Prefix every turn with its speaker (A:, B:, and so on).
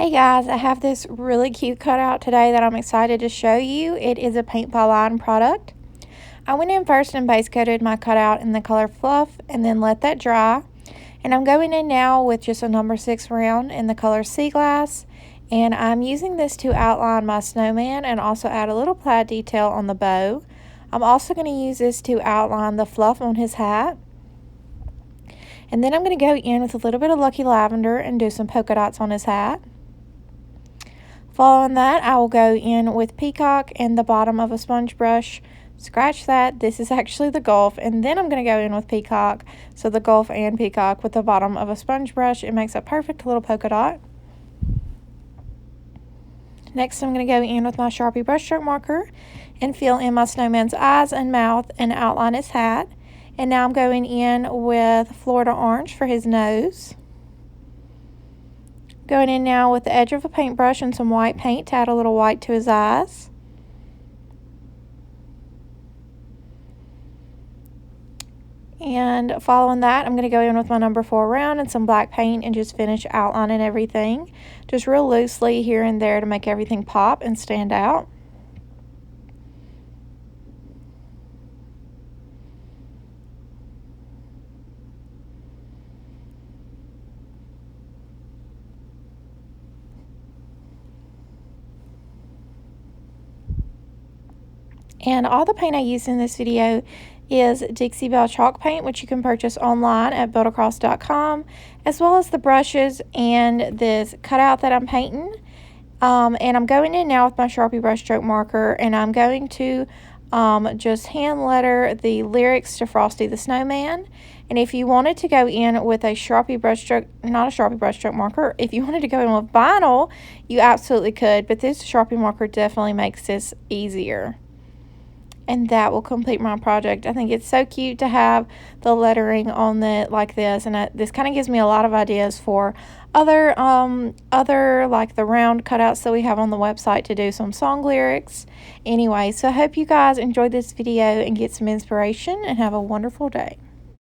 A: Hey guys, I have this really cute cutout today that I'm excited to show you. It is a paint by line product. I went in first and base coated my cutout in the color Fluff and then let that dry. And I'm going in now with just a number 6 round in the color Sea Glass. And I'm using this to outline my snowman and also add a little plaid detail on the bow. I'm also going to use this to outline the fluff on his hat. And then I'm going to go in with a little bit of Lucky Lavender and do some polka dots on his hat. Following that, I will go in with Peacock and the bottom of a sponge brush. Scratch that. This is actually the Gulf. And then I'm going to go in with Peacock. So the Gulf and Peacock with the bottom of a sponge brush. It makes a perfect little polka dot. Next, I'm going to go in with my Sharpie brushstroke marker and fill in my snowman's eyes and mouth and outline his hat. And now I'm going in with Florida Orange for his nose. Going in now with the edge of a paintbrush and some white paint to add a little white to his eyes. And following that, I'm going to go in with my number 4 round and some black paint and just finish outlining everything. Just real loosely here and there to make everything pop and stand out. And all the paint I used in this video is Dixie Belle chalk paint, which you can purchase online at buildacross.com, as well as the brushes and this cutout that I'm painting. And I'm going in now with my Sharpie brushstroke marker, and I'm going to just hand letter the lyrics to Frosty the Snowman. And if you wanted to go in with a Sharpie brushstroke, not a Sharpie brushstroke marker, if you wanted to go in with vinyl, you absolutely could, but this Sharpie marker definitely makes this easier. And that will complete my project. I think it's so cute to have the lettering on it like this, and this kind of gives me a lot of ideas for other like the round cutouts that we have on the website to do some song lyrics. Anyway, so I hope you guys enjoyed this video and get some inspiration, and have a wonderful day.